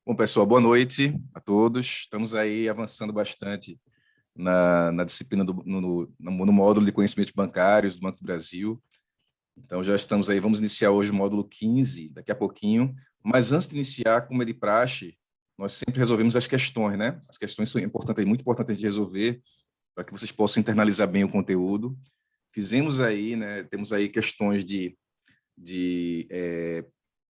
Bom, pessoal, boa noite a todos. Estamos aí avançando bastante na disciplina no módulo de conhecimentos bancários do Banco do Brasil. Então, já estamos aí, vamos iniciar hoje o módulo 15, daqui a pouquinho. Mas antes de iniciar, como é de praxe, nós sempre resolvemos as questões, né? As questões são importantes, muito importantes de resolver, para que vocês possam internalizar bem o conteúdo. Fizemos aí, né? Temos aí questões de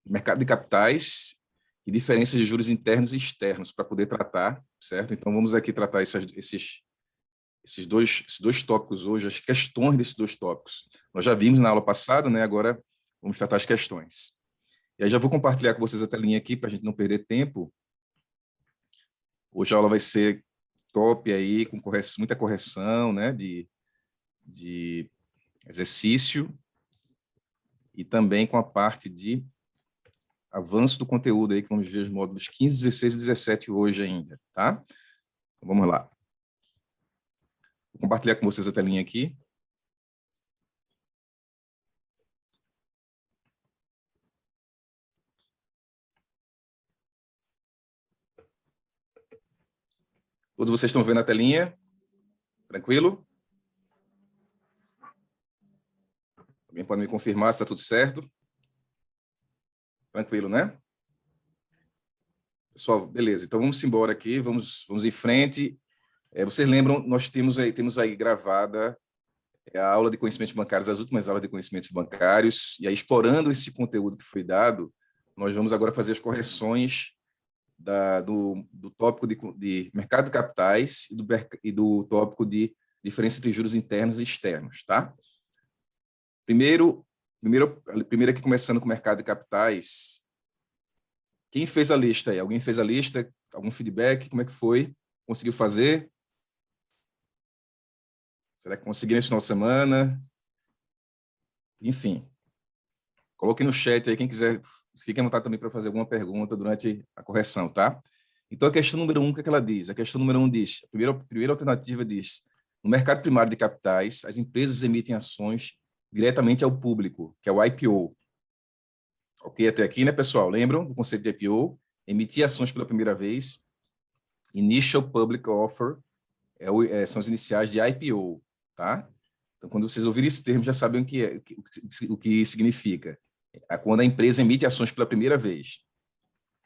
mercado de capitais e diferenças de juros internos e externos para poder tratar, certo? Então, vamos aqui tratar esses dois tópicos hoje, as questões desses dois tópicos. Nós já vimos na aula passada, né? Agora vamos tratar as questões. E aí já vou compartilhar com vocês a telinha aqui para a gente não perder tempo. Hoje a aula vai ser top aí, com muita correção, né? De exercício e também com a parte de avanço do conteúdo aí, que vamos ver os módulos 15, 16 e 17 hoje ainda, tá? Então, vamos lá. Vou compartilhar com vocês a telinha aqui. Todos vocês estão vendo a telinha? Tranquilo? Alguém pode me confirmar se está tudo certo? Tranquilo, né? Pessoal, beleza. Então, vamos embora aqui, vamos em frente. Vocês lembram, nós temos aí gravada a aula de conhecimentos bancários, as últimas aulas de conhecimentos bancários, e aí, explorando esse conteúdo que foi dado, nós vamos agora fazer as correções do tópico de mercado de capitais e do tópico de diferença entre juros internos e externos, tá? Primeiro aqui, começando com o mercado de capitais. Quem fez a lista aí? Alguém fez a lista? Algum feedback? Como é que foi? Conseguiu fazer? Será que conseguiram esse final de semana? Enfim, coloque no chat aí, quem quiser, fique à vontade também para fazer alguma pergunta durante a correção, tá? Então, a questão número 1, o que é que ela diz? A questão número 1 diz, a primeira alternativa diz, no mercado primário de capitais, as empresas emitem ações diretamente ao público, que é o IPO. Ok, até aqui, né, pessoal? Lembram do conceito de IPO? Emitir ações pela primeira vez. Initial Public Offer são as iniciais de IPO, tá? Então, quando vocês ouvirem esse termo, já sabem o que significa. É quando a empresa emite ações pela primeira vez.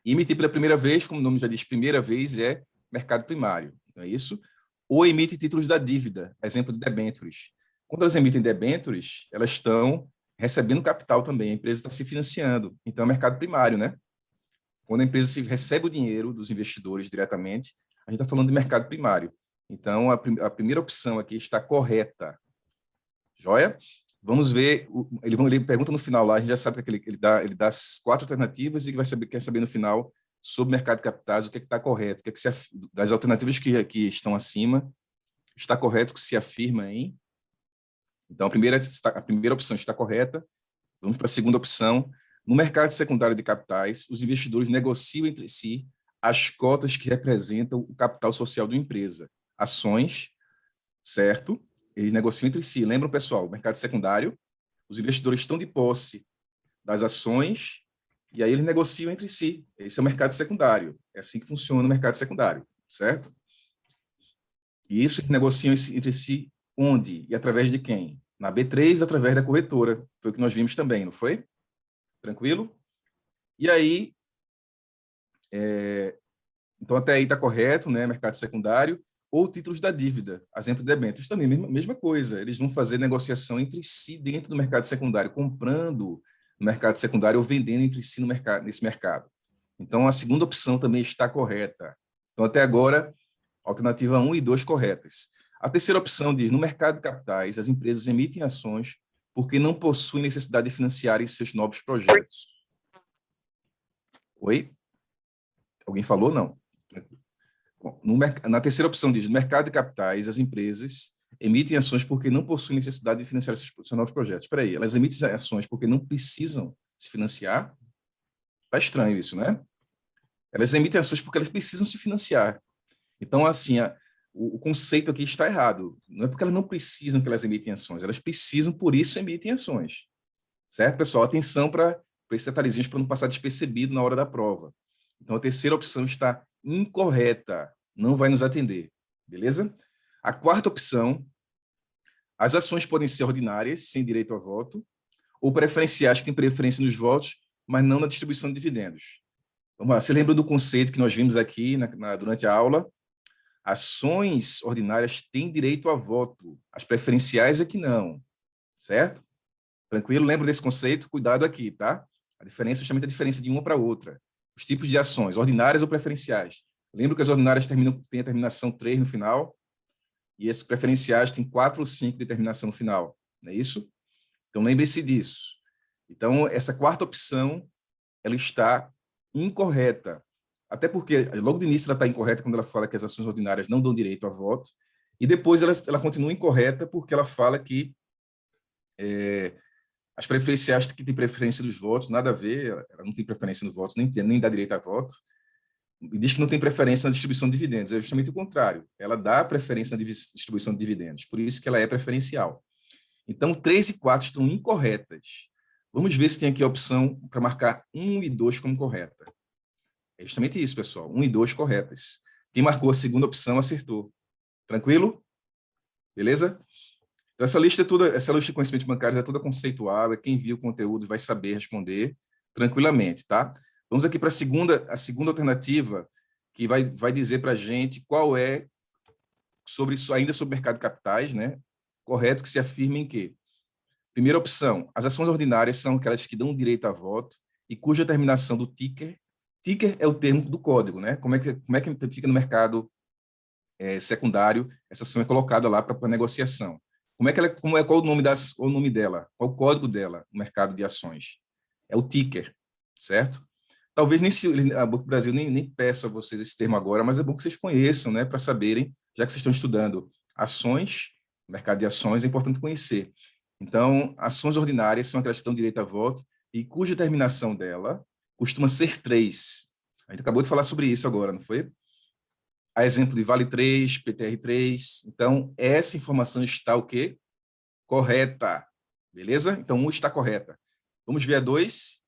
E emitir pela primeira vez, como o nome já diz, primeira vez é mercado primário, não é isso? Ou emite títulos da dívida, exemplo de debêntures. Quando elas emitem debêntures, elas estão recebendo capital também, a empresa está se financiando. Então, é mercado primário, né? Quando a empresa recebe o dinheiro dos investidores diretamente, a gente está falando de mercado primário. Então, a primeira opção aqui está correta. Joia? Vamos ver, ele pergunta no final lá, a gente já sabe que ele dá as 4 alternativas e quer saber no final sobre mercado de capitais, o que está correto, das alternativas que estão acima, está correto que se afirma em... Então, a primeira opção está correta. Vamos para a segunda opção. No mercado secundário de capitais, os investidores negociam entre si as cotas que representam o capital social da empresa. Ações, certo? Eles negociam entre si. Lembram, pessoal, o mercado secundário, os investidores estão de posse das ações e aí eles negociam entre si. Esse é o mercado secundário. É assim que funciona o mercado secundário, certo? E isso eles negociam entre si onde? E através de quem? Na B3, através da corretora. Foi o que nós vimos também, não foi? Tranquilo? E aí, então até aí está correto, né? Mercado secundário. Ou títulos da dívida, exemplo de debêntures, também mesma coisa. Eles vão fazer negociação entre si dentro do mercado secundário, comprando no mercado secundário ou vendendo entre si nesse mercado. Então, a segunda opção também está correta. Então, até agora, alternativa 1 e 2 corretas. A terceira opção diz, no mercado de capitais, as empresas emitem ações porque não possuem necessidade de financiarem seus novos projetos. Oi? Alguém falou? Não. Bom, na terceira opção diz, no mercado de capitais, as empresas emitem ações porque não possuem necessidade de financiar seus novos projetos. Espera aí, elas emitem ações porque não precisam se financiar? Tá estranho isso, né? Elas emitem ações porque elas precisam se financiar. Então, assim, o conceito aqui está errado. Não é porque elas não precisam que elas emitem ações, elas precisam, por isso emitem ações. Certo, pessoal? Atenção para esses detalhezinhos para não passar despercebido na hora da prova. Então, a terceira opção está incorreta, não vai nos atender, beleza? A quarta opção, as ações podem ser ordinárias, sem direito a voto, ou preferenciais, que têm preferência nos votos, mas não na distribuição de dividendos. Vamos lá, você lembra do conceito que nós vimos aqui durante a aula? Ações ordinárias têm direito a voto, as preferenciais é que não, certo? Tranquilo? Lembra desse conceito? Cuidado aqui, tá? A diferença, justamente a diferença de uma para outra. Os tipos de ações, ordinárias ou preferenciais. Lembra que as ordinárias têm a terminação 3 no final, e as preferenciais têm 4 ou 5 de terminação no final, não é isso? Então, lembre-se disso. Então, essa quarta opção, ela está incorreta. Até porque, logo de início, ela está incorreta quando ela fala que as ações ordinárias não dão direito a voto, e depois ela continua incorreta porque ela fala que as preferenciais que têm preferência dos votos, nada a ver, ela não tem preferência nos votos, nem dá direito a voto, e diz que não tem preferência na distribuição de dividendos. É justamente o contrário. Ela dá preferência na distribuição de dividendos, por isso que ela é preferencial. Então, 3 e 4 estão incorretas. Vamos ver se tem aqui a opção para marcar 1 e 2 como correta. É justamente isso, pessoal. 1 e 2 corretas. Quem marcou a segunda opção acertou. Tranquilo? Beleza? Então, essa lista de conhecimentos bancários é toda conceitual, quem viu o conteúdo vai saber responder tranquilamente, tá? Vamos aqui para a segunda alternativa, que vai dizer para a gente qual é, ainda sobre mercado de capitais, né? Correto que se afirme em que, primeira opção, as ações ordinárias são aquelas que dão direito a voto e cuja terminação do ticker é o termo do código, né? Como é que fica no mercado secundário, essa ação é colocada lá para negociação. Qual o nome dela? Qual o código dela no mercado de ações? É o ticker, certo? Talvez a Banco do Brasil nem peça a vocês esse termo agora, mas é bom que vocês conheçam, né, para saberem, já que vocês estão estudando ações, mercado de ações, é importante conhecer. Então, ações ordinárias são aquelas que dão direito a voto e cuja terminação dela costuma ser 3. A gente acabou de falar sobre isso agora, não foi? A exemplo de Vale 3, PTR 3. Então, essa informação está o quê? Correta. Beleza? Então, 1 está correta. Vamos ver a 2.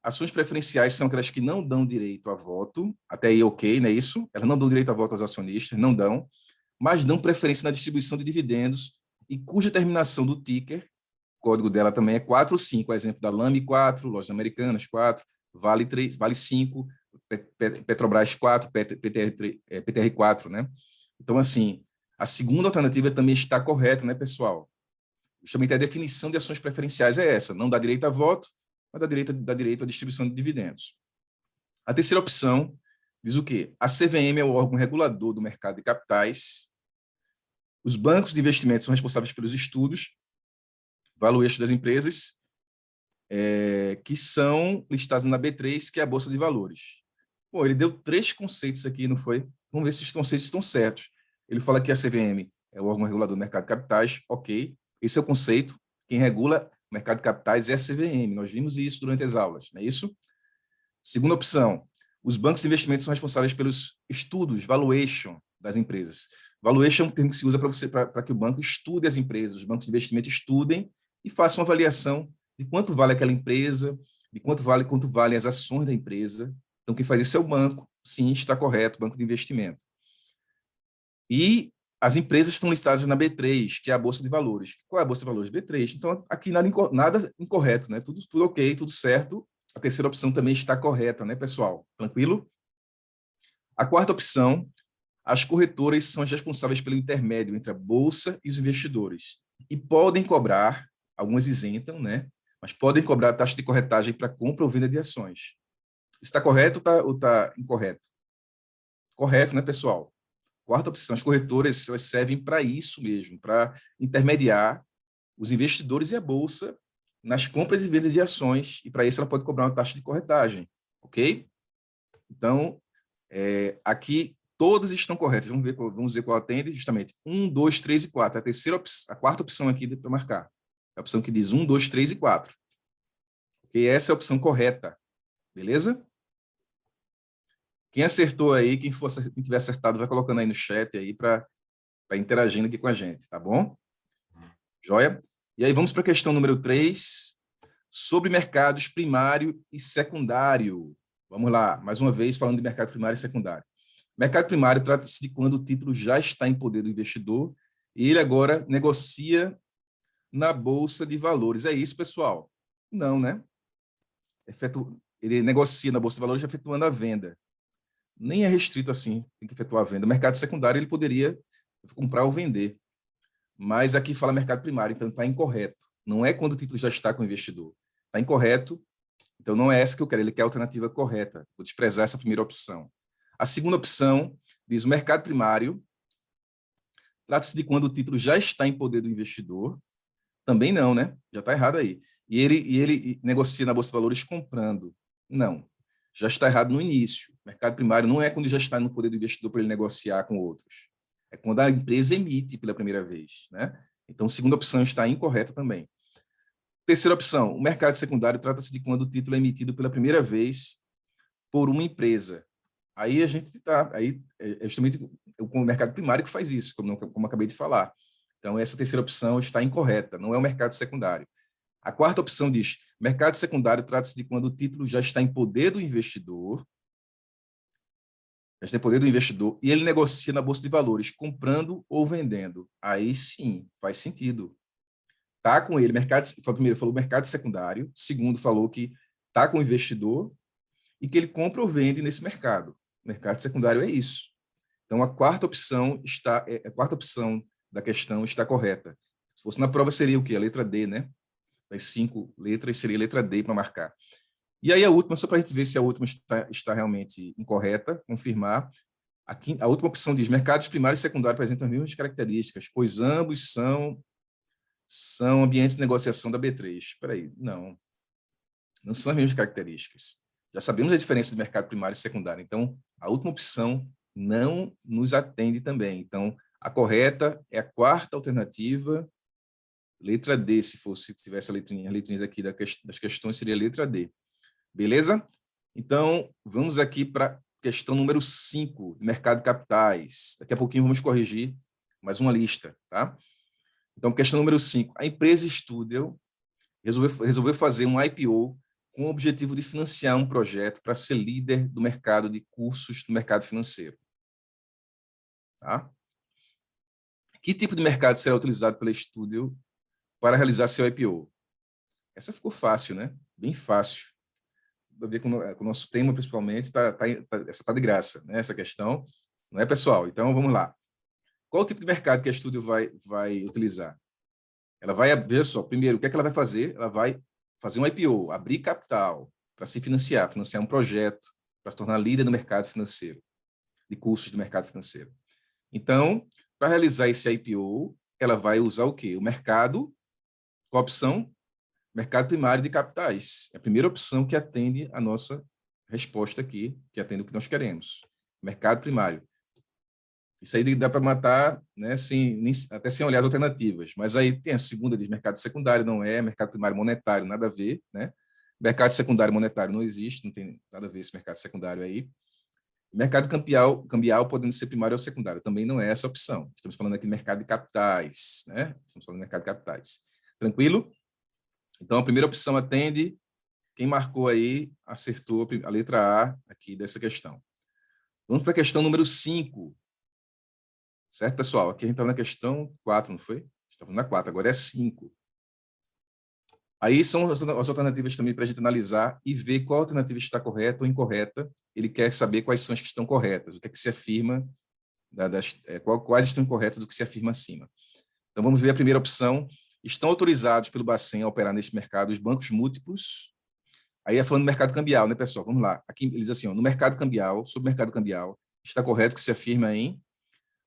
Ações preferenciais são aquelas que não dão direito a voto. Até aí, ok, não é isso? Elas não dão direito a voto aos acionistas, não dão, mas dão preferência na distribuição de dividendos e cuja terminação do ticker, o código dela também é 4 ou 5. Exemplo da Lame 4, Lojas Americanas 4, Vale 3, Vale 5, Petrobras 4, PTR 4, né? Então, assim, a segunda alternativa também está correta, né, pessoal? Justamente a definição de ações preferenciais é essa, não dá direito a voto, mas dá direito à distribuição de dividendos. A terceira opção diz o quê? A CVM é o órgão regulador do mercado de capitais. Os bancos de investimentos são responsáveis pelos estudos, valuation das empresas, que são listados na B3, que é a Bolsa de Valores. Bom, ele deu 3 conceitos aqui, não foi? Vamos ver se os conceitos estão certos. Ele fala que a CVM é o órgão regulador do mercado de capitais, ok. Esse é o conceito. Quem regula o mercado de capitais é a CVM. Nós vimos isso durante as aulas, não é isso? Segunda opção, os bancos de investimentos são responsáveis pelos estudos, valuation das empresas. Valuation é um termo que se usa para que o banco estude as empresas, os bancos de investimento estudem e façam uma avaliação de quanto vale aquela empresa, de quanto valem as ações da empresa. Então, quem faz isso é o banco, sim, está correto, banco de investimento. E as empresas estão listadas na B3, que é a Bolsa de Valores. Qual é a Bolsa de Valores? B3. Então, aqui nada incorreto, né? Tudo ok, tudo certo. A terceira opção também está correta, né, pessoal? Tranquilo? A quarta opção, as corretoras são as responsáveis pelo intermédio entre a Bolsa e os investidores. E podem cobrar, algumas isentam, né? Mas podem cobrar a taxa de corretagem para compra ou venda de ações. Está correto ou está incorreto? Correto, né, pessoal? Quarta opção, as corretoras elas servem para isso mesmo, para intermediar os investidores e a Bolsa nas compras e vendas de ações, e para isso ela pode cobrar uma taxa de corretagem, ok? Então, aqui todas estão corretas. Vamos ver qual atende, justamente 1, 2, 3 e 4. A quarta opção aqui para marcar. É a opção que diz 1, 2, 3 e 4. Ok? Essa é a opção correta. Beleza? Quem acertou aí, quem tiver acertado, vai colocando aí no chat aí para interagindo aqui com a gente, tá bom? Joia? E aí vamos para a questão número 3, sobre mercados primário e secundário. Vamos lá, mais uma vez falando de mercado primário e secundário. Mercado primário trata-se de quando o título já está em poder do investidor e ele agora negocia na bolsa de valores. É isso, pessoal? Não, né? Ele negocia na bolsa de valores efetuando a venda. Nem é restrito assim, tem que efetuar a venda. O mercado secundário ele poderia comprar ou vender, mas aqui fala mercado primário, então está incorreto. Não é quando o título já está com o investidor. Está incorreto, então não é essa que eu quero, ele quer a alternativa correta. Vou desprezar essa primeira opção. A segunda opção diz o mercado primário trata-se de quando o título já está em poder do investidor. Também não, né? Já está errado aí. E ele negocia na Bolsa de Valores comprando. Não. Já está errado no início. O mercado primário não é quando já está no poder do investidor para ele negociar com outros. É quando a empresa emite pela primeira vez, né? Então, a segunda opção está incorreta também. Terceira opção, o mercado secundário trata-se de quando o título é emitido pela primeira vez por uma empresa. Aí a gente está, aí é justamente o mercado primário que faz isso, como acabei de falar. Então, essa terceira opção está incorreta, não é o mercado secundário. A quarta opção diz, mercado secundário trata-se de quando o título já está em poder do investidor, já está em poder do investidor, e ele negocia na Bolsa de Valores, comprando ou vendendo. Aí sim, faz sentido. Tá com ele, primeiro falou mercado secundário, segundo falou que tá com o investidor e que ele compra ou vende nesse mercado. O mercado secundário é isso. Então a quarta opção da questão está correta. Se fosse na prova seria o quê? A letra D, né? Das 5 letras seria a letra D para marcar. E aí a última, só para a gente ver se a última está realmente incorreta, confirmar. Aqui, a última opção diz mercados primários e secundários apresentam as mesmas características, pois ambos são ambientes de negociação da B3. Espera aí, não são as mesmas características. Já sabemos a diferença de mercado primário e secundário, então a última opção não nos atende também. Então, a correta é a quarta alternativa, letra D, se tivesse as letrinhas aqui das questões, seria a letra D. Beleza? Então, vamos aqui para a questão número 5, de mercado de capitais. Daqui a pouquinho vamos corrigir mais uma lista, tá? Então, questão número 5. A empresa Studel resolveu fazer um IPO com o objetivo de financiar um projeto para ser líder do mercado de cursos do mercado financeiro. Tá? Que tipo de mercado será utilizado pela Studel para realizar seu IPO? Essa ficou fácil, né? Bem fácil. A ver com o nosso tema, principalmente, essa está de graça, né? Essa questão, não é, pessoal? Então, vamos lá. Qual o tipo de mercado que a Studel vai utilizar? Ela vai, veja só, primeiro, o que é que ela vai fazer? Ela vai fazer um IPO, abrir capital para se financiar um projeto para se tornar líder no mercado financeiro, de cursos do mercado financeiro. Então, para realizar esse IPO, ela vai usar o quê? O mercado, qual a opção? Mercado primário de capitais. É a primeira opção que atende a nossa resposta aqui, que atende o que nós queremos. Mercado primário. Isso aí dá para matar, né, até sem olhar as alternativas. Mas aí tem a segunda, diz mercado secundário, não é, mercado primário monetário, nada a ver, né? Mercado secundário monetário não existe, não tem nada a ver esse mercado secundário aí. Mercado cambial podendo ser primário ou secundário, também não é essa a opção. Estamos falando aqui de mercado de capitais, né? Estamos falando de mercado de capitais. Tranquilo? Então, a primeira opção atende. Quem marcou aí acertou a letra A aqui dessa questão. Vamos para a questão número 5. Certo, pessoal? Aqui a gente estava na questão 4, não foi? Estava na 4, agora é 5. Aí são as alternativas também para a gente analisar e ver qual alternativa está correta ou incorreta. Ele quer saber quais são as que estão corretas, o que é que se afirma, quais estão incorretas do que se afirma acima. Então, vamos ver a primeira opção. Estão autorizados pelo Bacen a operar neste mercado os bancos múltiplos. Aí é falando do mercado cambial, né, pessoal? Vamos lá. Aqui ele diz assim, no mercado cambial, sobre o mercado cambial, está correto que se afirma em...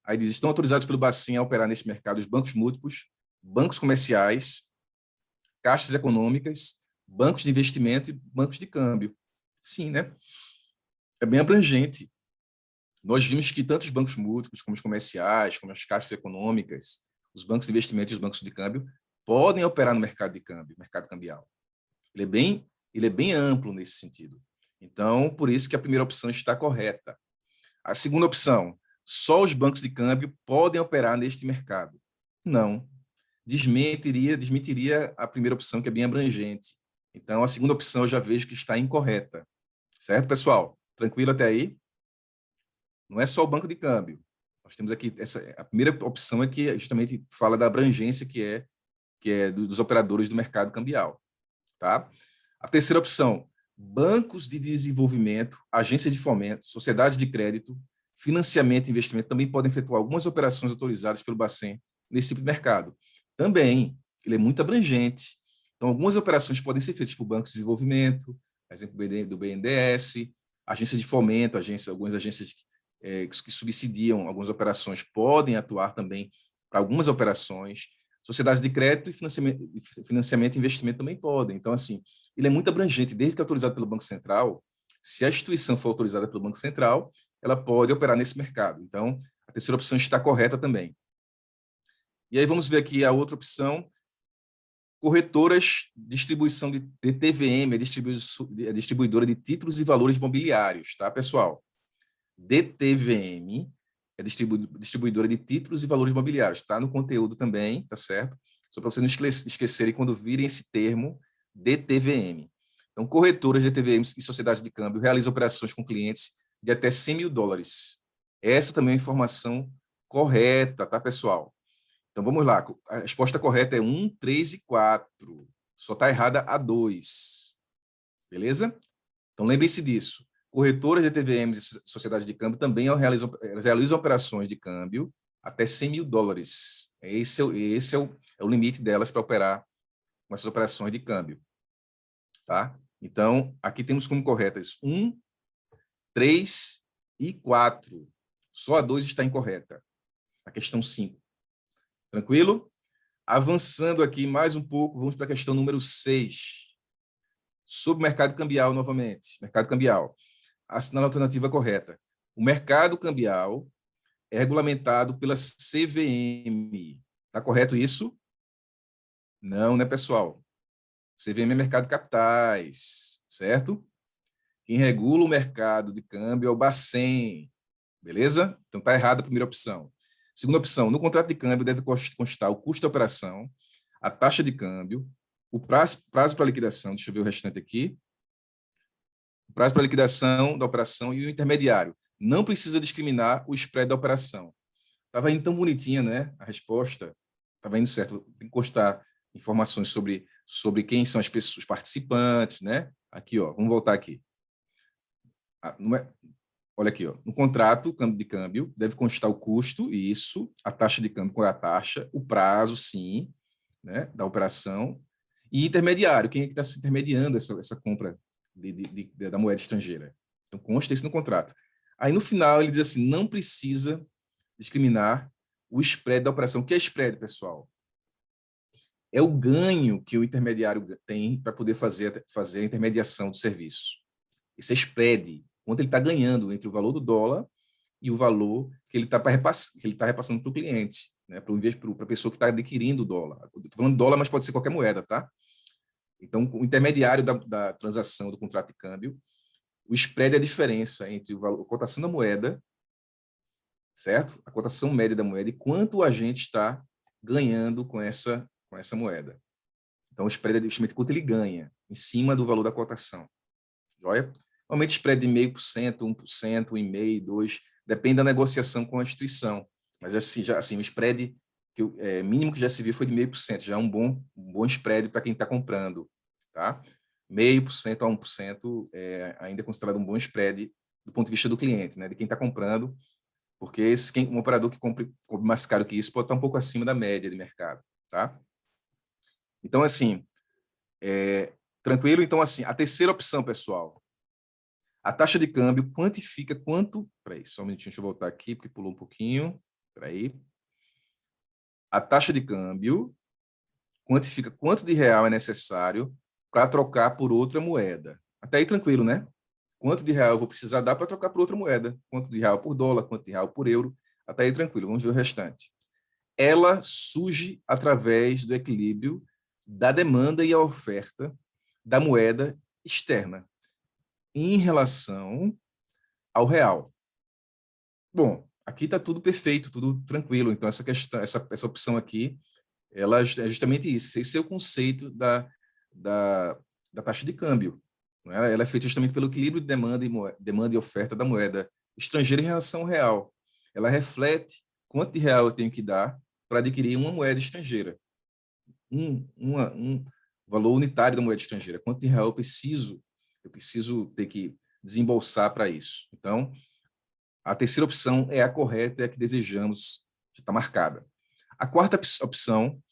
Aí diz, estão autorizados pelo Bacen a operar neste mercado os bancos múltiplos, bancos comerciais, caixas econômicas, bancos de investimento e bancos de câmbio. Sim, né? É bem abrangente. Nós vimos que tanto os bancos múltiplos, como os comerciais, como as caixas econômicas, os bancos de investimento e os bancos de câmbio, podem operar no mercado de câmbio, mercado cambial. Ele é bem amplo nesse sentido. Então, por isso que a primeira opção está correta. A segunda opção, só os bancos de câmbio podem operar neste mercado. Não. Desmentiria a primeira opção, que é bem abrangente. Então, a segunda opção eu já vejo que está incorreta. Certo, pessoal? Tranquilo até aí? Não é só o banco de câmbio. Nós temos aqui, a primeira opção é que justamente fala da abrangência que é dos operadores do mercado cambial. Tá? A terceira opção, bancos de desenvolvimento, agências de fomento, sociedades de crédito, financiamento e investimento também podem efetuar algumas operações autorizadas pelo Bacen nesse tipo de mercado. Também, ele é muito abrangente. Então, algumas operações podem ser feitas por bancos de desenvolvimento, exemplo do BNDES, agências de fomento, algumas agências que subsidiam algumas operações podem atuar também para algumas operações. Sociedades de crédito e financiamento e investimento também podem. Então, assim, ele é muito abrangente, desde que é autorizado pelo Banco Central. Se a instituição for autorizada pelo Banco Central, ela pode operar nesse mercado. Então, a terceira opção está correta também. E aí vamos ver aqui a outra opção, corretoras, distribuição de TVM, a distribuidora de títulos e valores imobiliários, tá, pessoal? DTVM é distribuidora de títulos e valores imobiliários, está no conteúdo também, tá certo? Só para vocês não esquecerem quando virem esse termo, DTVM. Então, corretoras, DTVMs e sociedades de câmbio realizam operações com clientes de até 100 mil dólares. Essa também é a informação correta, tá, pessoal? Então, vamos lá. A resposta correta é 1, 3 e 4. Só está errada a 2. Beleza? Então, lembre-se disso. Corretoras de TVMs e sociedades de câmbio também realizam operações de câmbio até 100 mil dólares. Esse é o limite delas para operar com essas operações de câmbio. Tá? Então, aqui temos como corretas 1, 3 e 4. Só a 2 está incorreta. A questão 5. Tranquilo? Avançando aqui mais um pouco, vamos para a questão número 6. Sobre o mercado cambial novamente. Mercado cambial. Assinala a alternativa correta. O mercado cambial é regulamentado pela CVM. Está correto isso? Não, né, pessoal? CVM é mercado de capitais, certo? Quem regula o mercado de câmbio é o Bacen. Beleza? Então está errada a primeira opção. Segunda opção, no contrato de câmbio deve constar o custo da operação, a taxa de câmbio, o prazo para liquidação, deixa eu ver o restante aqui, o prazo para liquidação da operação e o intermediário. Não precisa discriminar o spread da operação. Estava indo tão bonitinha, né? A resposta estava indo certo. Tem que constar informações sobre quem são as pessoas, os participantes, né? Aqui, ó, vamos voltar aqui. Olha aqui, ó, no contrato de câmbio deve constar o custo, isso, a taxa de câmbio, qual é a taxa, o prazo, sim, né, da operação, e intermediário, quem é que está se intermediando essa compra da moeda estrangeira. Então, consta isso no contrato. Aí, no final, ele diz assim, não precisa discriminar o spread da operação. O que é spread, pessoal? É o ganho que o intermediário tem para poder fazer a intermediação do serviço. Isso é spread, quanto ele está ganhando entre o valor do dólar e o valor que ele está repassando para o cliente, né, para a pessoa que está adquirindo o dólar. Estou falando dólar, mas pode ser qualquer moeda, tá? Então, o intermediário da transação do contrato de câmbio, o spread é a diferença entre a cotação da moeda, certo? A cotação média da moeda e quanto o agente está ganhando com essa moeda. Então, o spread é justamente quanto ele ganha em cima do valor da cotação. Joia? Normalmente, spread de 0,5%, 1%, 1,5%, 2%, depende da negociação com a instituição. Mas, assim, o spread mínimo que já se viu foi de 0,5%, já é um bom spread para quem está comprando. Tá? 0,5% a 1% ainda é considerado um bom spread do ponto de vista do cliente, né? De quem está comprando, porque um operador que compre mais caro que isso pode estar um pouco acima da média de mercado. Tá? Então, assim, tranquilo? Então, assim, a terceira opção, pessoal, a taxa de câmbio quantifica quanto... Peraí, só um minutinho, deixa eu voltar aqui, porque pulou um pouquinho. Peraí. A taxa de câmbio quantifica quanto de real é necessário para trocar por outra moeda. Até aí tranquilo, né? Quanto de real eu vou precisar dar para trocar por outra moeda? Quanto de real por dólar, quanto de real por euro? Até aí tranquilo, vamos ver o restante. Ela surge através do equilíbrio da demanda e a oferta da moeda externa em relação ao real. Bom, aqui está tudo perfeito, tudo tranquilo. Então, essa questão, essa opção aqui, ela é justamente isso. Esse é o conceito da taxa de câmbio. não é? Ela é feita justamente pelo equilíbrio de demanda e oferta da moeda estrangeira em relação ao real. Ela reflete quanto de real eu tenho que dar para adquirir uma moeda estrangeira. Um valor unitário da moeda estrangeira. Quanto de real eu preciso ter que desembolsar para isso. Então, a terceira opção é a correta, é a que desejamos, já está marcada. A quarta opção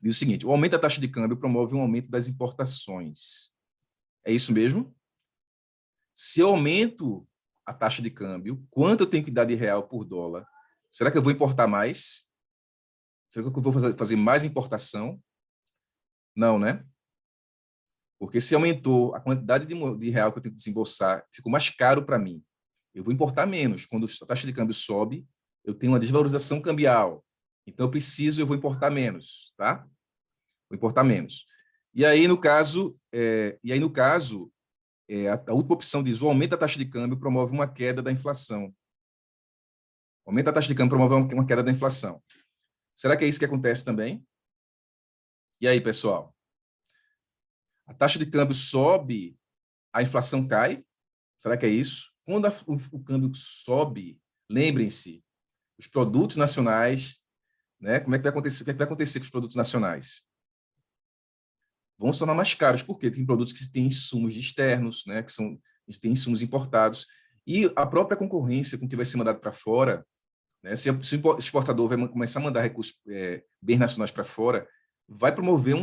diz o seguinte: o aumento da taxa de câmbio promove um aumento das importações. É isso mesmo? Se eu aumento a taxa de câmbio, quanto eu tenho que dar de real por dólar? Será que eu vou importar mais? Será que eu vou fazer mais importação? Não, né? Porque se aumentou a quantidade de real que eu tenho que desembolsar, ficou mais caro para mim. Eu vou importar menos. Quando a taxa de câmbio sobe, eu tenho uma desvalorização cambial. Então, eu vou importar menos, tá? Vou importar menos. E aí, no caso, a última opção diz: o aumento da taxa de câmbio promove uma queda da inflação. O aumento da taxa de câmbio promove uma queda da inflação. Será que é isso que acontece também? E aí, pessoal? A taxa de câmbio sobe, a inflação cai? Será que é isso? Quando o câmbio sobe, lembrem-se, os produtos nacionais, né? Como é que vai acontecer? O que é que vai acontecer com os produtos nacionais? Vão se tornar mais caros, porque tem produtos que têm insumos externos, né? Têm insumos importados, e a própria concorrência com o que vai ser mandado para fora, né? Se o exportador vai começar a mandar recursos, bens nacionais para fora, vai promover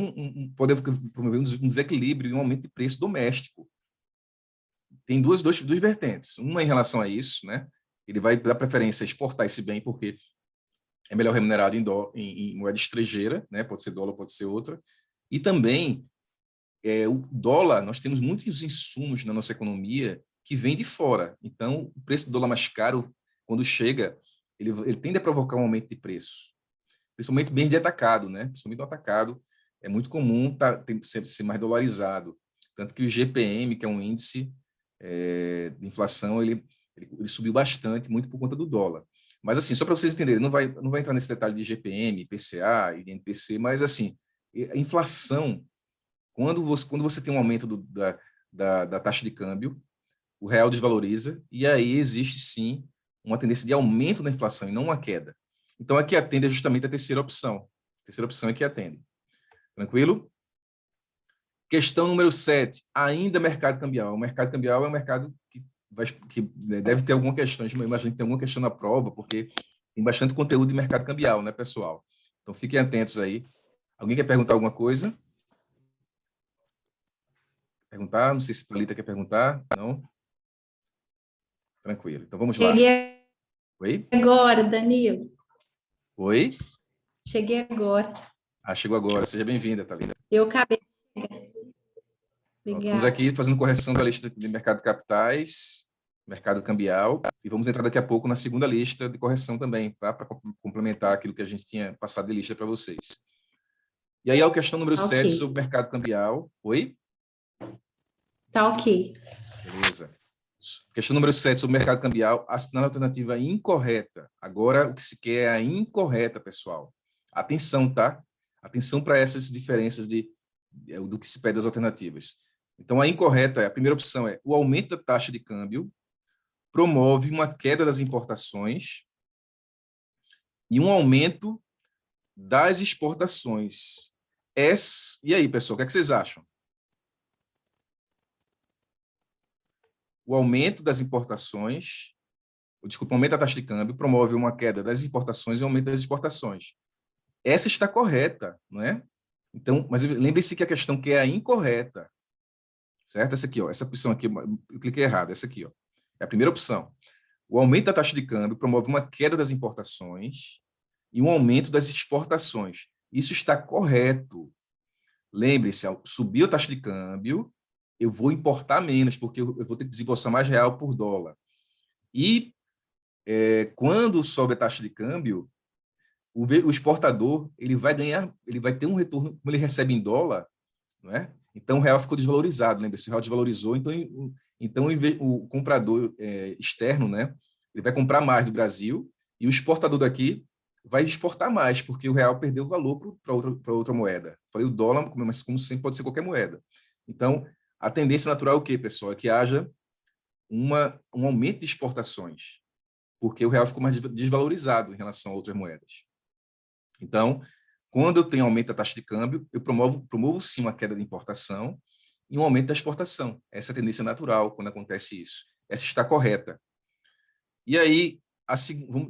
pode promover um desequilíbrio e um aumento de preço doméstico. Tem duas vertentes. Uma em relação a isso, né? Ele vai dar preferência a exportar esse bem porque é melhor remunerado em moeda estrangeira, né? Pode ser dólar, pode ser outra. E também o dólar, nós temos muitos insumos na nossa economia que vêm de fora. Então, o preço do dólar mais caro, quando chega, ele tende a provocar um aumento de preço, principalmente bem de atacado, né? Principalmente no atacado, é muito comum sempre ser mais dolarizado. Tanto que o GPM, que é um índice de inflação, ele subiu bastante, muito por conta do dólar. Mas, assim, só para vocês entenderem, não vai entrar nesse detalhe de GPM, IPCA e INPC, mas, assim, a inflação, quando você tem um aumento da taxa de câmbio, o real desvaloriza, e aí existe, sim, uma tendência de aumento da inflação e não uma queda. Então, a que atende é justamente a terceira opção. A terceira opção é que atende. Tranquilo? Questão número 7, ainda mercado cambial. O mercado cambial é um mercado que deve ter alguma questão, eu imagino que tem alguma questão na prova, porque tem bastante conteúdo de mercado cambial, né, pessoal? Então, fiquem atentos aí. Alguém quer perguntar alguma coisa? Perguntar? Não sei se a Thalita quer perguntar. Não? Tranquilo. Então, vamos lá. Cheguei Oi? agora, Danilo. Oi? Cheguei agora. Chegou agora. Seja bem-vinda, Thalita. Eu acabei. Estamos Obrigada. aqui fazendo correção da lista de mercado de capitais, mercado cambial, e vamos entrar daqui a pouco na segunda lista de correção também, tá? Para complementar aquilo que a gente tinha passado de lista para vocês. E aí, a questão número 7 sobre mercado cambial. Oi? Tá ok. Beleza. Questão número 7 sobre mercado cambial, assinale a alternativa incorreta. Agora, o que se quer é a incorreta, pessoal. Atenção, tá? Atenção para essas diferenças do que se pede das alternativas. Então, a incorreta, a primeira opção é: o aumento da taxa de câmbio promove uma queda das importações e um aumento das exportações. E aí, pessoal, o que é que vocês acham? O aumento das importações, desculpa, o aumento da taxa de câmbio promove uma queda das importações e um aumento das exportações. Essa está correta, não é? Então, mas lembre-se que a questão que é a incorreta, certo? Essa aqui, ó, essa opção aqui, eu cliquei errado, essa aqui, ó, é a primeira opção. O aumento da taxa de câmbio promove uma queda das importações e um aumento das exportações. Isso está correto. Lembre-se, ao subir a taxa de câmbio, eu vou importar menos, porque eu vou ter que desembolsar mais real por dólar. E quando sobe a taxa de câmbio, o exportador ele vai ter um retorno, como ele recebe em dólar, não é? Então o real ficou desvalorizado, lembra? Se o real desvalorizou, então o comprador externo, né? Ele vai comprar mais do Brasil e o exportador daqui vai exportar mais, porque o real perdeu valor para outra moeda. Falei o dólar, mas como sempre pode ser qualquer moeda. Então, A tendência natural é o quê, pessoal? É que haja um aumento de exportações, porque o real ficou mais desvalorizado em relação a outras moedas. Então, quando eu tenho aumento da taxa de câmbio, eu promovo sim uma queda de importação e um aumento da exportação. Essa é a tendência natural quando acontece isso. Essa está correta. E aí,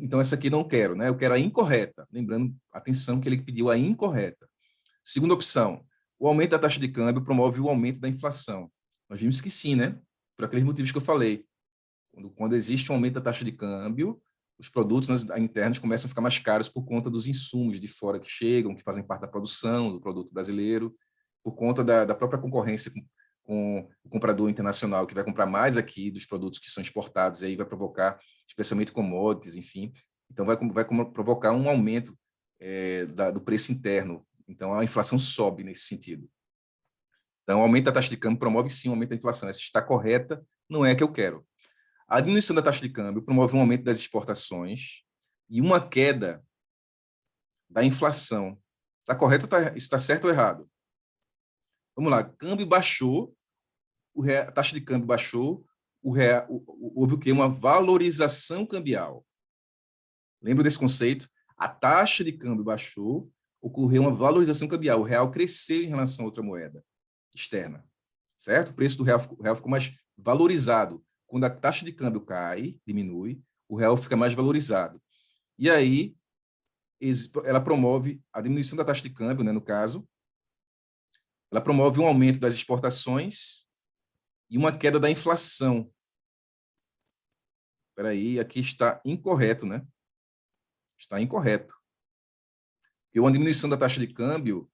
então essa aqui não quero, né? Eu quero a incorreta. Lembrando, atenção que ele pediu a incorreta. Segunda opção, o aumento da taxa de câmbio promove o aumento da inflação. Nós vimos que sim, né? Por aqueles motivos que eu falei. Quando existe um aumento da taxa de câmbio, os produtos internos começam a ficar mais caros por conta dos insumos de fora que chegam, que fazem parte da produção do produto brasileiro, por conta da própria concorrência com o comprador internacional, que vai comprar mais aqui dos produtos que são exportados, e aí vai provocar, especialmente commodities, enfim. Então, vai provocar um aumento do preço interno. Então, a inflação sobe nesse sentido. Então, o aumento da taxa de câmbio promove, sim, o aumento da inflação. Essa está correta, não é a que eu quero. A diminuição da taxa de câmbio promove um aumento das exportações e uma queda da inflação. Está correto? Está certo ou errado? Vamos lá. Câmbio baixou, a taxa de câmbio baixou, houve o quê? Uma valorização cambial. Lembra desse conceito? A taxa de câmbio baixou, ocorreu uma valorização cambial. O real cresceu em relação a outra moeda externa, certo? O preço do real ficou mais valorizado. Quando a taxa de câmbio cai, diminui, o real fica mais valorizado. E aí, ela promove a diminuição da taxa de câmbio, né, no caso, ela promove um aumento das exportações e uma queda da inflação. Espera aí, aqui está incorreto, né? Está incorreto. Porque uma diminuição da taxa de câmbio,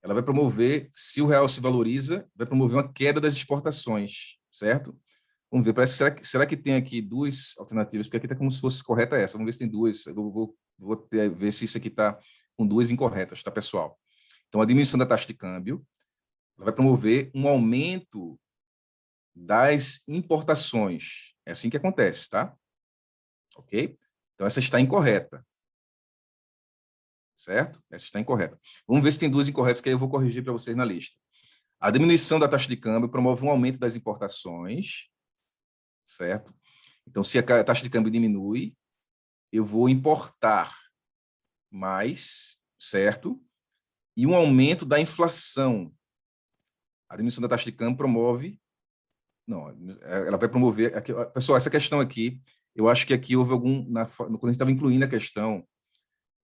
ela vai promover, se o real se valoriza, vai promover uma queda das exportações, certo? Vamos ver, será que tem aqui duas alternativas? Porque aqui está como se fosse correta essa. Vamos ver se tem duas. Eu vou ver se isso aqui está com duas incorretas, tá, pessoal? Então, a diminuição da taxa de câmbio vai promover um aumento das importações. É assim que acontece, tá? Ok? Então, essa está incorreta. Certo? Essa está incorreta. Vamos ver se tem duas incorretas, que aí eu vou corrigir para vocês na lista. A diminuição da taxa de câmbio promove um aumento das importações, certo? Então, se a taxa de câmbio diminui, eu vou importar mais, certo? E um aumento da inflação. A diminuição da taxa de câmbio promove... Não, ela vai promover... Pessoal, essa questão aqui, eu acho que aqui houve quando a gente estava incluindo a questão,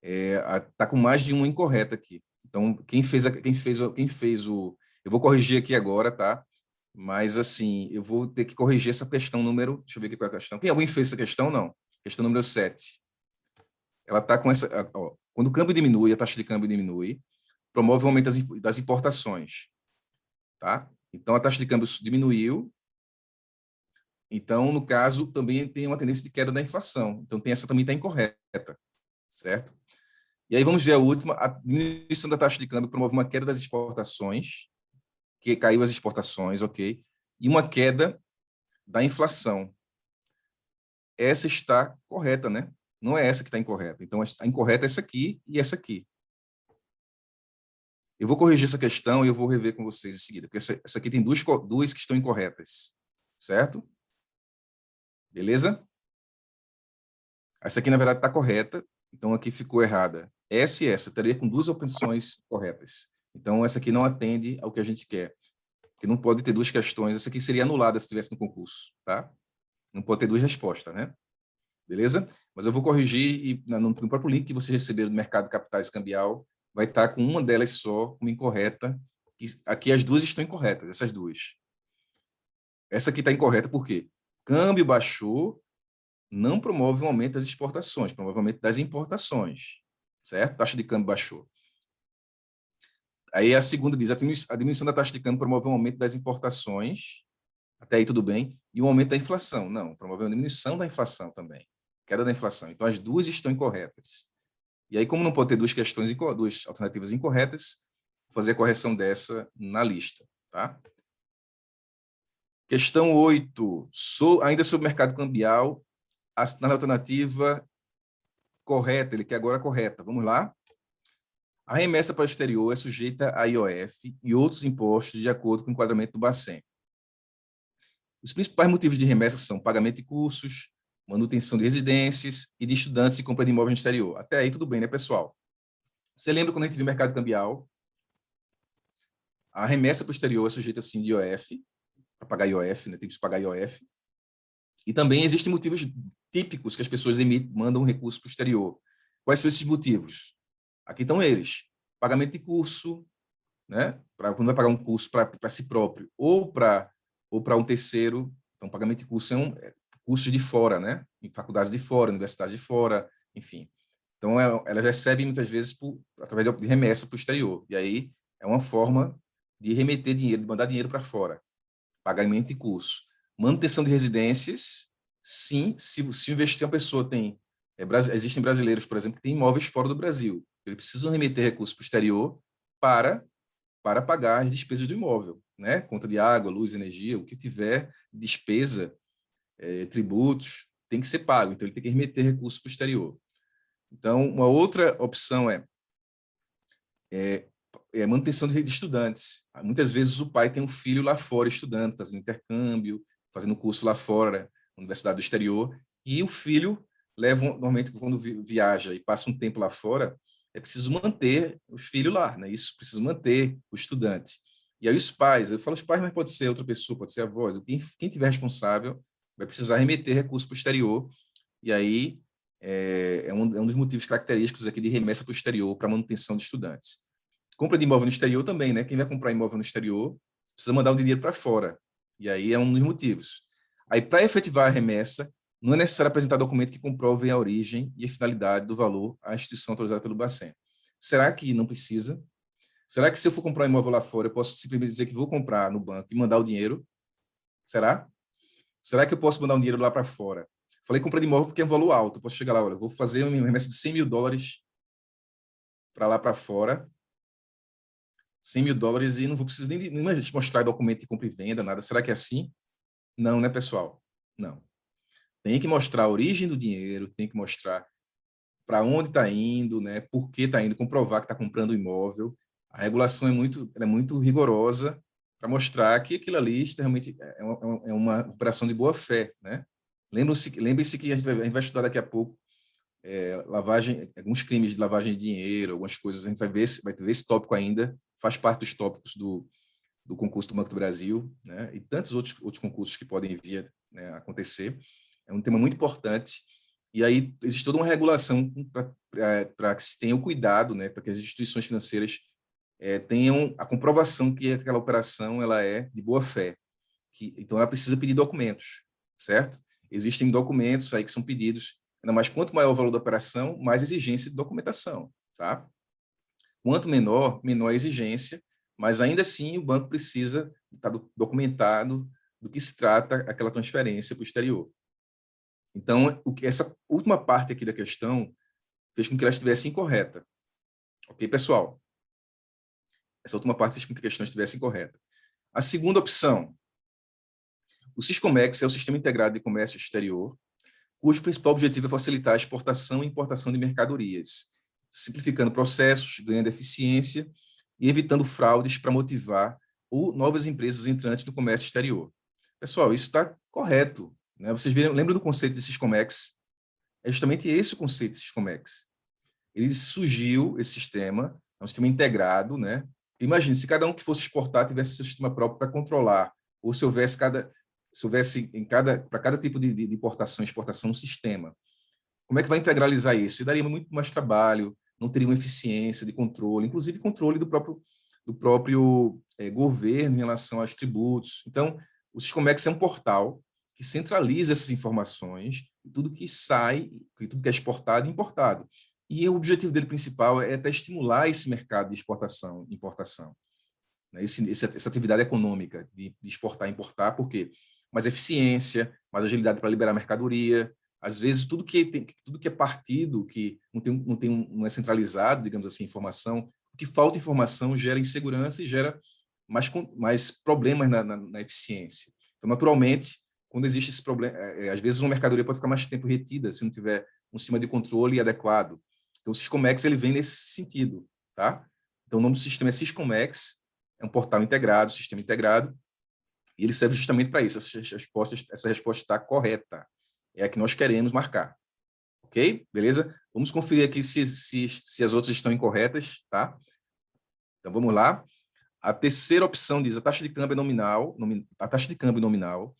está com mais de uma incorreta aqui. Então, quem fez o... Eu vou corrigir aqui agora, tá? Mas, assim, eu vou ter que corrigir essa questão número... Deixa eu ver aqui qual é a questão. Alguém fez essa questão? Não. Questão número 7. Ela está com essa... Ó, quando o câmbio diminui, a taxa de câmbio diminui, promove o aumento das importações. Tá? Então, a taxa de câmbio diminuiu. Então, no caso, também tem uma tendência de queda da inflação. Então, essa também está incorreta. Certo? E aí, vamos ver a última. A diminuição da taxa de câmbio promove uma queda das exportações, que caiu as exportações, ok? E uma queda da inflação. Essa está correta, né? Não é essa que está incorreta. Então, a incorreta é essa aqui e essa aqui. Eu vou corrigir essa questão e eu vou rever com vocês em seguida, porque essa aqui tem duas que estão incorretas, certo? Beleza? Essa aqui, na verdade, está correta, então aqui ficou errada. Essa e essa, estaria com duas opções corretas. Então, essa aqui não atende ao que a gente quer, porque não pode ter duas questões. Essa aqui seria anulada se estivesse no concurso, tá? Não pode ter duas respostas, né? Beleza? Mas eu vou corrigir e no próprio link que você receber do Mercado de Capitais Cambial, vai estar com uma delas só, como incorreta. Aqui as duas estão incorretas, essas duas. Essa aqui está incorreta por quê? Câmbio baixou, não promove um aumento das exportações, promove um aumento das importações, certo? Taxa de câmbio baixou. Aí a segunda diz, a diminuição da taxa de câmbio promove um aumento das importações, até aí tudo bem, e um aumento da inflação. Não, promove uma diminuição da inflação também, queda da inflação. Então, as duas estão incorretas. E aí, como não pode ter duas alternativas incorretas, vou fazer a correção dessa na lista, tá? Questão 8, ainda sobre o mercado cambial, na alternativa correta, ele quer agora a correta. Vamos lá? A remessa para o exterior é sujeita a IOF e outros impostos de acordo com o enquadramento do Bacen. Os principais motivos de remessa são pagamento de cursos, manutenção de residências e de estudantes e compra de imóveis no exterior. Até aí tudo bem, né, pessoal? Você lembra quando a gente viu o mercado cambial? A remessa para o exterior é sujeita, assim, de IOF, para pagar IOF, né? Tem que pagar IOF. E também existem motivos típicos que as pessoas mandam recursos para o exterior. Quais são esses motivos? Aqui estão eles. Pagamento de curso, né? Quando vai pagar um curso para si próprio ou para um terceiro. Então, pagamento de curso cursos de fora, né? Em faculdades de fora, universidades de fora, enfim. Então, elas recebem muitas vezes através de remessa para o exterior. E aí é uma forma de remeter dinheiro, de mandar dinheiro para fora. Pagamento de curso. Manutenção de residências, sim, se investir, uma pessoa tem... existem brasileiros, por exemplo, que têm imóveis fora do Brasil. Eles precisam remeter recursos para o exterior para pagar as despesas do imóvel, né? Conta de água, luz, energia, o que tiver despesa, tributos, tem que ser pago. Então, ele tem que remeter recursos para o exterior. Então, uma outra opção é manutenção de estudantes. Muitas vezes o pai tem um filho lá fora estudando, fazendo intercâmbio, fazendo curso lá fora, na universidade do exterior, e o filho leva, normalmente, quando viaja e passa um tempo lá fora, é preciso manter o filho lá, né? Isso precisa manter o estudante. E aí os pais, eu falo os pais, mas pode ser outra pessoa, pode ser avós, quem tiver responsável vai precisar remeter recurso para o exterior, e aí é um dos motivos característicos aqui de remessa para o exterior, para manutenção de estudantes. Compra de imóvel no exterior também, né? Quem vai comprar imóvel no exterior precisa mandar o dinheiro para fora. E aí é um dos motivos. Aí, para efetivar a remessa, não é necessário apresentar documento que comprove a origem e a finalidade do valor à instituição autorizada pelo Bacen. Será que não precisa? Será que se eu for comprar um imóvel lá fora, eu posso simplesmente dizer que vou comprar no banco e mandar o dinheiro? Será? Será que eu posso mandar um dinheiro lá para fora? Falei compra de imóvel porque é um valor alto. Eu posso chegar lá, olha, eu vou fazer uma remessa de $100 mil para lá para fora, $100 mil, e não vou precisar nem mostrar documento de compra e venda, nada. Será que é assim? Não, né, pessoal? Não. Tem que mostrar a origem do dinheiro, tem que mostrar para onde está indo, né? Por que está indo, comprovar que está comprando o imóvel. A regulação é muito rigorosa para mostrar que aquilo ali realmente é uma operação de boa fé, né? Lembre-se que a gente vai estudar daqui a pouco lavagem, alguns crimes de lavagem de dinheiro, algumas coisas, a gente vai ver esse tópico ainda, faz parte dos tópicos do concurso do Banco do Brasil, né? E tantos outros concursos que podem vir, né, acontecer. É um tema muito importante. E aí existe toda uma regulação para que se tenha o cuidado, né, para que as instituições financeiras tenham a comprovação que aquela operação ela é de boa fé. Então, ela precisa pedir documentos, certo? Existem documentos aí que são pedidos, ainda mais quanto maior o valor da operação, mais exigência de documentação, tá? Quanto menor, menor a exigência, mas ainda assim o banco precisa estar documentado do que se trata aquela transferência para o exterior. Então, essa última parte aqui da questão fez com que ela estivesse incorreta. Ok, pessoal? Essa última parte fez com que a questão estivesse incorreta. A segunda opção, o Siscomex é o Sistema Integrado de Comércio Exterior, cujo principal objetivo é facilitar a exportação e importação de mercadorias, simplificando processos, ganhando eficiência e evitando fraudes para motivar novas empresas entrantes no comércio exterior. Pessoal, isso está correto, né? Vocês lembram do conceito de Siscomex? É justamente esse o conceito de Siscomex. Ele surgiu, esse sistema, é um sistema integrado, né? Imagine, se cada um que fosse exportar tivesse seu sistema próprio para controlar, ou se houvesse para cada tipo de importação e exportação um sistema. Como é que vai integralizar isso? E daria muito mais trabalho, não teria uma eficiência de controle, inclusive controle do próprio governo em relação aos tributos. Então, o Siscomex é um portal que centraliza essas informações, tudo que sai, tudo que é exportado e importado. E o objetivo dele principal é até estimular esse mercado de exportação e importação, né? Essa atividade econômica de exportar e importar, por quê? Mais eficiência, mais agilidade para liberar mercadoria. Às vezes, tudo que é partido, que não é centralizado, digamos assim, informação, o que falta informação gera insegurança e gera mais problemas na eficiência. Então, naturalmente, quando existe esse problema, às vezes uma mercadoria pode ficar mais tempo retida se não tiver um sistema de controle adequado. Então, o Siscomex ele vem nesse sentido, tá? Então, o nome do sistema é Siscomex, é um portal integrado, sistema integrado, E ele serve justamente para isso. Essa resposta está correta. É a que nós queremos marcar. Ok? Beleza? Vamos conferir aqui se as outras estão incorretas, tá? Então, vamos lá. A terceira opção diz: a taxa de câmbio nominal, a taxa de câmbio nominal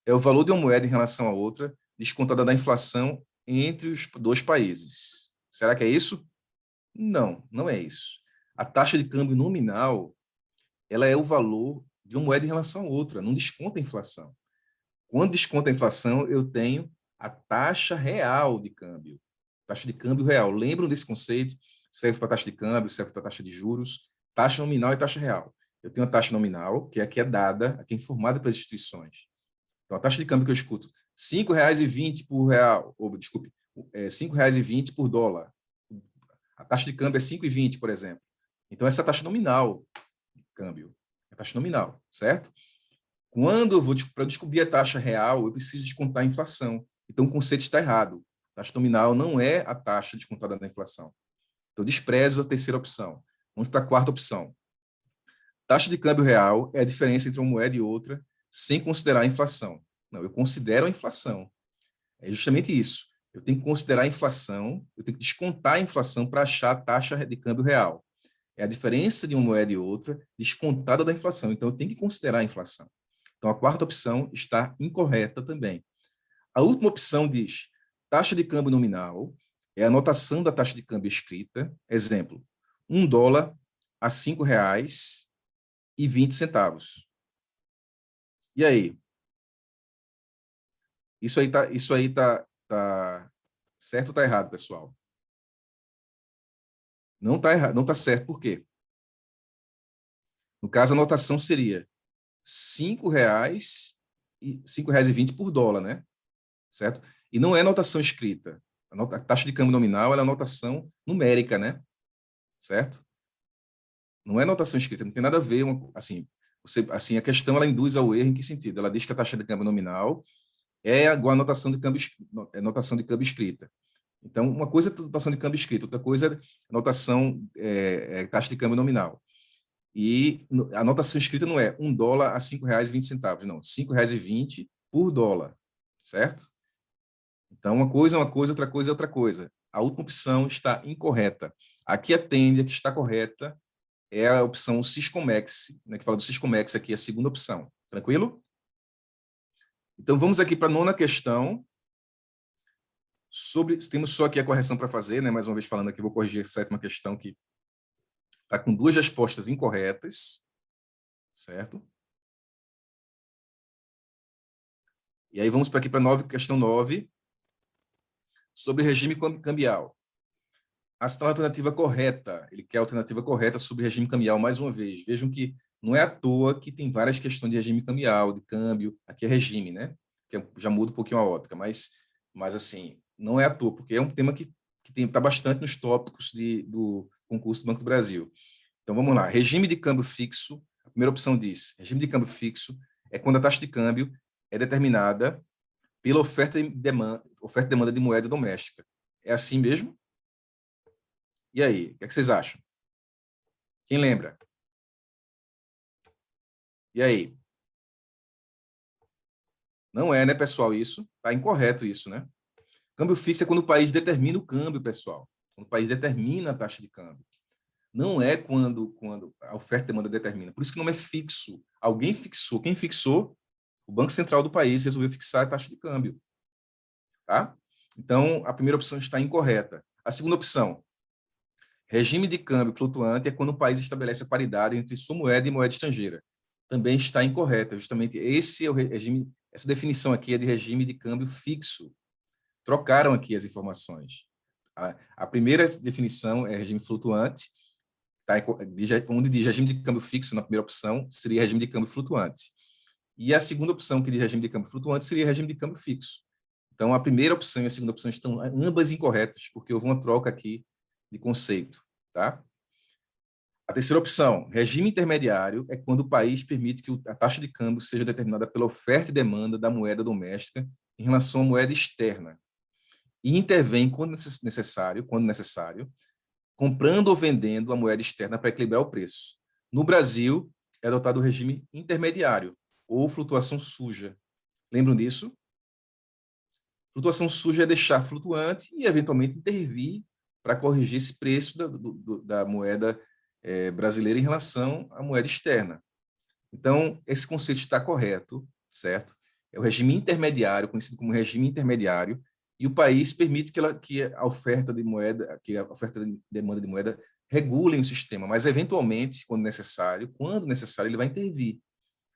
é o valor de uma moeda em relação à outra, descontada da inflação entre os dois países. Será que é isso? Não, não é isso. A taxa de câmbio nominal, ela é o valor de uma moeda em relação à outra, não desconta a inflação. Quando desconta a inflação, eu tenho a taxa real de câmbio. Taxa de câmbio real. Lembram desse conceito? Serve para taxa de câmbio, serve para taxa de juros, taxa nominal e taxa real. Eu tenho a taxa nominal, que aqui é dada, aqui é informada pelas instituições. Então, a taxa de câmbio que eu escuto, R$ 5,20 por real, ou, desculpe, R$ 5,20 por dólar. A taxa de câmbio é 5,20, por exemplo. Então, essa é a taxa nominal de câmbio. É a taxa nominal, certo? Quando eu vou para descobrir a taxa real, eu preciso descontar a inflação. Então, o conceito está errado. A taxa nominal não é a taxa descontada da inflação. Então, desprezo a terceira opção. Vamos para a quarta opção. Taxa de câmbio real é a diferença entre uma moeda e outra, sem considerar a inflação. Não, eu considero a inflação. É justamente isso. Eu tenho que considerar a inflação, eu tenho que descontar a inflação para achar a taxa de câmbio real. É a diferença de uma moeda e outra descontada da inflação. Então, eu tenho que considerar a inflação. Então, a quarta opção está incorreta também. A última opção diz: taxa de câmbio nominal é a anotação da taxa de câmbio escrita. Exemplo, $1 a R$ 5,20. E aí? Isso aí tá certo ou tá errado, pessoal? Não tá errado, não tá certo. Por quê? No caso, a anotação seria R$ 5,20 por dólar, né? Certo? E não é anotação escrita. A taxa de câmbio nominal ela é anotação numérica, né? Certo? Não é anotação escrita, não tem nada a ver. Assim, a questão ela induz ao erro em que sentido? Ela diz que a taxa de câmbio nominal é igual a anotação de câmbio escrita. Então, uma coisa é anotação de câmbio escrita, outra coisa é anotação taxa de câmbio nominal. E a anotação escrita não é $1 a R$ 5,20, não, R$ 5,20 por dólar, certo? Então, uma coisa é uma coisa, outra coisa é outra coisa. A última opção está incorreta. Aqui atende, a que está correta é a opção Siscomex, né, que fala do Siscomex aqui, a segunda opção. Tranquilo? Então, vamos aqui para a nona questão. Temos só aqui a correção para fazer, né? Mais uma vez falando aqui, vou corrigir a sétima questão que está com duas respostas incorretas, certo? E aí vamos para aqui para a questão 9, sobre regime cambial. A alternativa correta, ele quer a alternativa correta sobre regime cambial mais uma vez. Vejam que não é à toa que tem várias questões de regime cambial, de câmbio, aqui é regime, né? Que já muda um pouquinho a ótica, mas assim, não é à toa, porque é um tema que está bastante nos tópicos do concurso do Banco do Brasil. Então, vamos lá. Regime de câmbio fixo. A primeira opção diz: regime de câmbio fixo é quando a taxa de câmbio é determinada pela oferta e demanda de moeda doméstica. É assim mesmo? E aí, o que vocês acham? Quem lembra? E aí? Não é, né, pessoal, isso? Está incorreto isso, né? Câmbio fixo é quando o país determina o câmbio, pessoal. Quando o país determina a taxa de câmbio. Não é quando a oferta e demanda determina. Por isso que não é fixo. Alguém fixou. Quem fixou? O Banco Central do país resolveu fixar a taxa de câmbio. Tá? Então, a primeira opção está incorreta. A segunda opção, regime de câmbio flutuante é quando o país estabelece a paridade entre sua moeda e moeda estrangeira. Também está incorreta. Justamente esse é o regime, essa definição aqui é de regime de câmbio fixo. Trocaram aqui as informações. A primeira definição é regime flutuante, tá? Onde diz regime de câmbio fixo na primeira opção, seria regime de câmbio flutuante. E a segunda opção, que diz regime de câmbio flutuante, seria regime de câmbio fixo. Então, a primeira opção e a segunda opção estão ambas incorretas, porque houve uma troca aqui de conceito. Tá? A terceira opção, regime intermediário, é quando o país permite que a taxa de câmbio seja determinada pela oferta e demanda da moeda doméstica em relação à moeda externa, e intervém quando necessário, comprando ou vendendo a moeda externa para equilibrar o preço. No Brasil, é adotado o regime intermediário, ou flutuação suja. Lembram disso? Flutuação suja é deixar flutuante e, eventualmente, intervir para corrigir esse preço da moeda brasileira em relação à moeda externa. Então, esse conceito está correto, certo? É o regime intermediário, conhecido como regime intermediário, e o país permite que a oferta de moeda, que a oferta e demanda de moeda regulem o sistema, mas, eventualmente, quando necessário, ele vai intervir.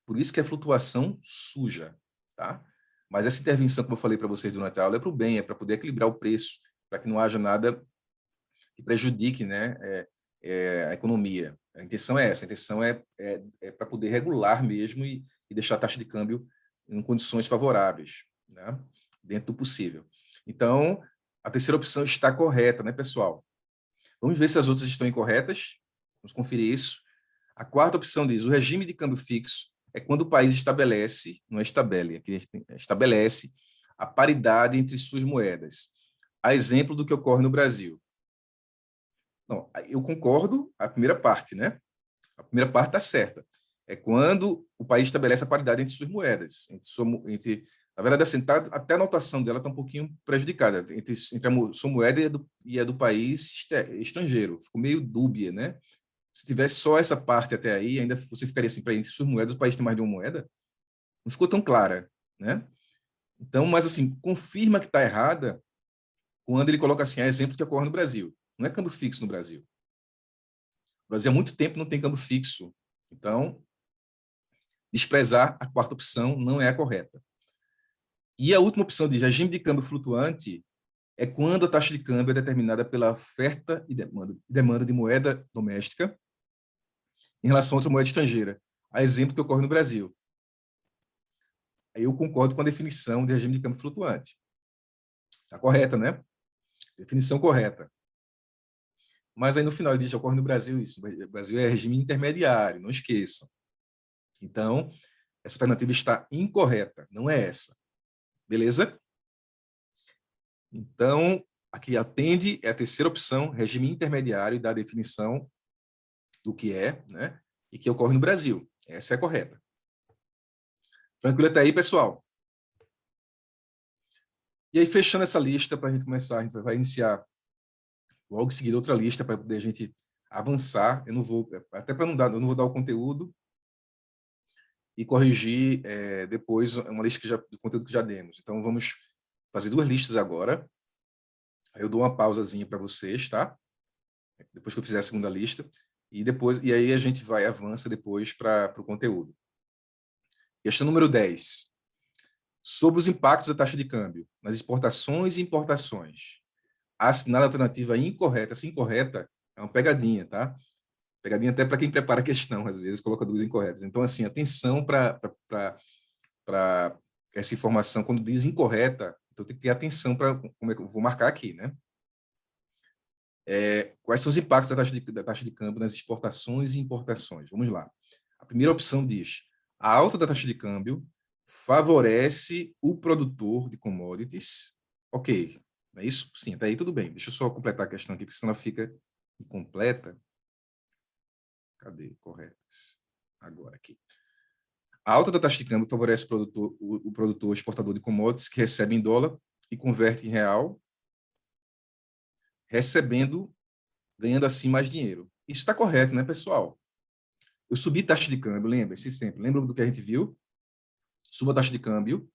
Por isso que é flutuação suja, tá? Mas essa intervenção, como eu falei para vocês durante a aula, é para o bem, é para poder equilibrar o preço, para que não haja nada que prejudique, né, a economia. A intenção é essa, a intenção é para poder regular mesmo e deixar a taxa de câmbio em condições favoráveis, né, dentro do possível. Então, a terceira opção está correta, né, pessoal? Vamos ver se as outras estão incorretas. Vamos conferir isso. A quarta opção diz: o regime de câmbio fixo é quando o país estabelece, não é estabele, aqui estabelece a paridade entre suas moedas. A exemplo do que ocorre no Brasil. Não, eu concordo a primeira parte, né? A primeira parte está certa. É quando o país estabelece a paridade entre suas moedas. Na verdade, assim, até a anotação dela está um pouquinho prejudicada, entre a sua moeda e a do país estrangeiro. Ficou meio dúbia, né? Se tivesse só essa parte até aí, ainda você ficaria assim, para entre suas moedas, o país tem mais de uma moeda? Não ficou tão clara, né? Então, mas assim, confirma que está errada quando ele coloca assim, exemplo que ocorre no Brasil. Não é câmbio fixo no Brasil. O Brasil há muito tempo não tem câmbio fixo. Então, desprezar a quarta opção não é a correta. E a última opção de regime de câmbio flutuante é quando a taxa de câmbio é determinada pela oferta e demanda de moeda doméstica em relação a outra moeda estrangeira. A exemplo que ocorre no Brasil. Eu concordo com a definição de regime de câmbio flutuante. Está correta, né? Definição correta. Mas aí no final ele diz que ocorre no Brasil isso. O Brasil é regime intermediário, não esqueçam. Então, essa alternativa está incorreta, não é essa. Beleza? Então, aqui atende é a terceira opção, regime intermediário, da definição do que é, né? E que ocorre no Brasil. Essa é a correta. Tranquilo até aí, pessoal? E aí, fechando essa lista para a gente começar, a gente vai iniciar logo em seguida outra lista para poder a gente avançar. Eu não vou, até para não dar, eu não vou dar o conteúdo e corrigir depois uma lista do conteúdo que já demos. Então, vamos fazer duas listas agora. Eu dou uma pausazinha para vocês, tá? Depois que eu fizer a segunda lista. E aí a gente avança depois para o conteúdo. Questão número 10. Sobre os impactos da taxa de câmbio nas exportações e importações. Assinala a alternativa incorreta. Essa incorreta é uma pegadinha, tá? Pegadinha até para quem prepara a questão, às vezes coloca duas incorretas. Então, assim, atenção para essa informação. Quando diz incorreta, então tem que ter atenção para como é que eu vou marcar aqui, né? Quais são os impactos da taxa de câmbio nas exportações e importações? Vamos lá. A primeira opção diz: a alta da taxa de câmbio favorece o produtor de commodities. Ok, não é isso? Sim, até aí tudo bem. Deixa eu só completar a questão aqui, porque senão ela fica incompleta. Cadê? Corretas. Agora aqui. A alta da taxa de câmbio favorece o produtor exportador de commodities que recebe em dólar e converte em real, ganhando assim mais dinheiro. Isso está correto, né, pessoal? Eu subi taxa de câmbio, lembre-se sempre. Lembra do que a gente viu? Suba a taxa de câmbio,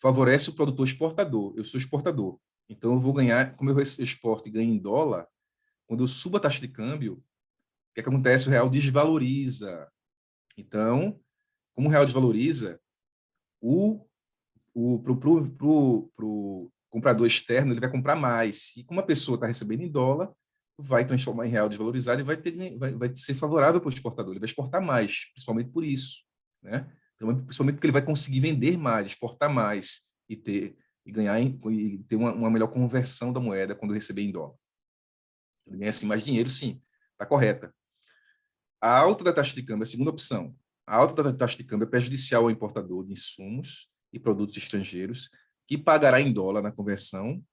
favorece o produtor exportador. Eu sou exportador. Então, eu vou ganhar, como eu exporto e ganho em dólar, quando eu subo a taxa de câmbio, o que acontece? O real desvaloriza. Então, como o real desvaloriza, pro comprador externo, ele vai comprar mais. E como a pessoa está recebendo em dólar, vai transformar em real desvalorizado e vai ser favorável para o exportador. Ele vai exportar mais, principalmente por isso, né? Principalmente porque ele vai conseguir vender mais, exportar mais e ter uma melhor conversão da moeda quando receber em dólar. Ele ganha assim mais dinheiro, sim, está correta. A alta da taxa de câmbio, a segunda opção. A alta da taxa de câmbio é prejudicial ao importador de insumos e produtos estrangeiros, que pagará em dólar na conversão.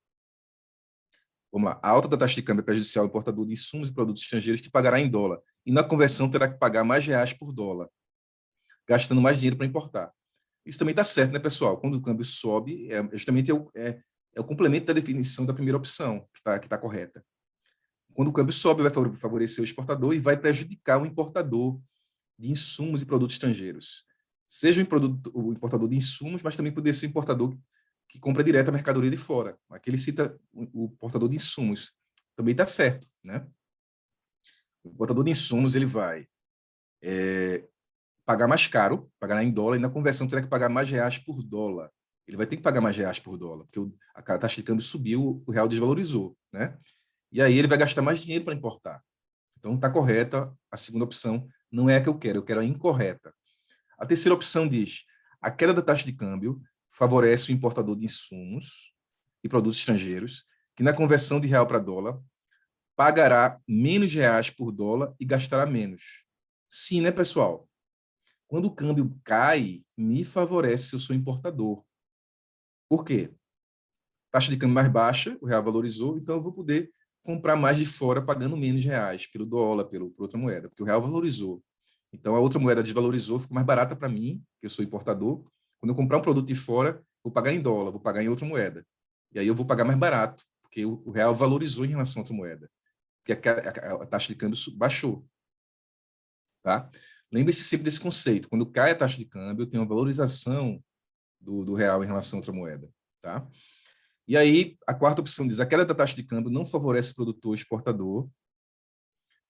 Vamos lá. A alta da taxa de câmbio é prejudicial ao importador de insumos e produtos estrangeiros, que pagará em dólar. E na conversão terá que pagar mais reais por dólar. gastando mais dinheiro para importar. Isso também está certo, né, pessoal? Quando o câmbio sobe, justamente é o complemento da definição da primeira opção, que tá correta. Quando o câmbio sobe, vai favorecer o exportador e vai prejudicar o importador de insumos e produtos estrangeiros. Seja o importador de insumos, mas também poderia ser o importador que compra direto a mercadoria de fora. Aqui ele cita o importador de insumos. Também está certo, né? O importador de insumos, ele vai pagar mais caro, pagar em dólar, e na conversão terá que pagar mais reais por dólar. Ele vai ter que pagar mais reais por dólar, porque a taxa de câmbio subiu, o real desvalorizou, né? E aí ele vai gastar mais dinheiro para importar. Então está correta a segunda opção, não é a que eu quero a incorreta. A terceira opção diz: a queda da taxa de câmbio favorece o importador de insumos e produtos estrangeiros, que na conversão de real para dólar pagará menos reais por dólar e gastará menos. Sim, né, pessoal? Quando o câmbio cai, me favorece se eu sou importador. Por quê? Taxa de câmbio mais baixa, o real valorizou, então eu vou poder comprar mais de fora pagando menos reais pelo dólar, por outra moeda, porque o real valorizou. Então a outra moeda desvalorizou, ficou mais barata para mim, que eu sou importador. Quando eu comprar um produto de fora, vou pagar em dólar, vou pagar em outra moeda. E aí eu vou pagar mais barato, porque o real valorizou em relação a outra moeda, porque a taxa de câmbio baixou. Tá? Lembre-se sempre desse conceito. Quando cai a taxa de câmbio, eu tenho uma valorização do real em relação a outra moeda. Tá? E aí, a quarta opção diz: a queda da taxa de câmbio não favorece o produtor exportador,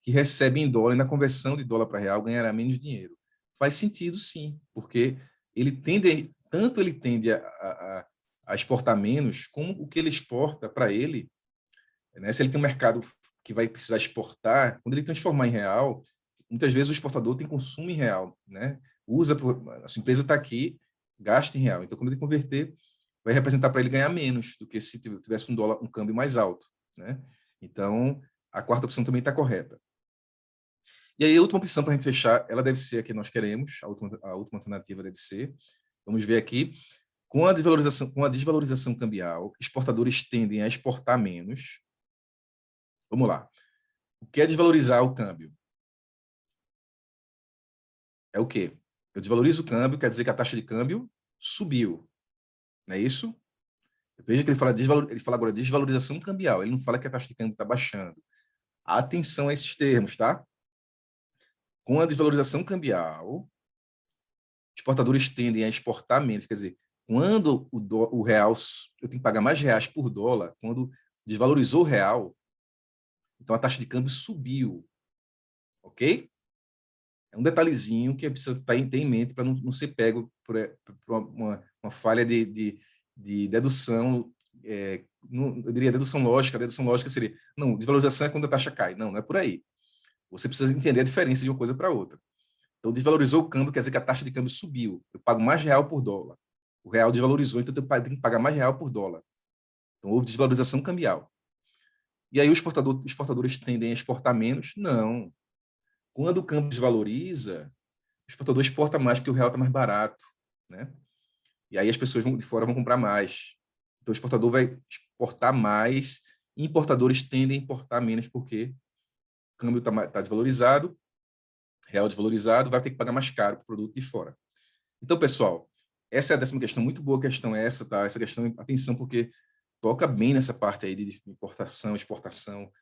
que recebe em dólar e na conversão de dólar para real ganhará menos dinheiro. Faz sentido, sim, porque tanto ele tende a exportar menos, como o que ele exporta para ele, né? Se ele tem um mercado que vai precisar exportar, quando ele transformar em real, muitas vezes o exportador tem consumo em real, né? A sua empresa está aqui, gasta em real. Então, quando ele converter, vai representar para ele ganhar menos do que se tivesse um câmbio mais alto, né? Então, a quarta opção também está correta. E aí, a última opção para a gente fechar, ela deve ser a que nós queremos, a última alternativa deve ser, vamos ver aqui, com a desvalorização cambial, exportadores tendem a exportar menos. Vamos lá. O que é desvalorizar o câmbio? É o quê? Eu desvalorizo o câmbio, quer dizer que a taxa de câmbio subiu, não é isso? Veja que ele fala agora de desvalorização cambial, ele não fala que a taxa de câmbio está baixando. Atenção a esses termos, tá? Com a desvalorização cambial, exportadores tendem a exportar menos, quer dizer, quando o real, eu tenho que pagar mais reais por dólar, quando desvalorizou o real, então a taxa de câmbio subiu, ok? É um detalhezinho que precisa ter em mente para não ser pego por uma falha de dedução, eu diria dedução lógica. A dedução lógica seria, não, desvalorização é quando a taxa cai. Não, não é por aí. Você precisa entender a diferença de uma coisa para outra. Então, desvalorizou o câmbio, quer dizer que a taxa de câmbio subiu. Eu pago mais real por dólar. O real desvalorizou, então eu tenho que pagar mais real por dólar. Então, houve desvalorização cambial. E aí os exportadores tendem a exportar menos? Não. Quando o câmbio desvaloriza, o exportador exporta mais porque o real está mais barato, né? E aí as pessoas de fora vão comprar mais. Então o exportador vai exportar mais, e importadores tendem a importar menos porque o câmbio está desvalorizado, real desvalorizado, vai ter que pagar mais caro para o produto de fora. Então, pessoal, essa é a 10ª questão, muito boa questão essa, tá? Essa questão, atenção, porque toca bem nessa parte aí de importação, exportação,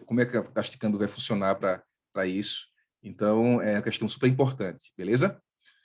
como é que a taxa de câmbio vai funcionar para isso. Então, é uma questão super importante, beleza?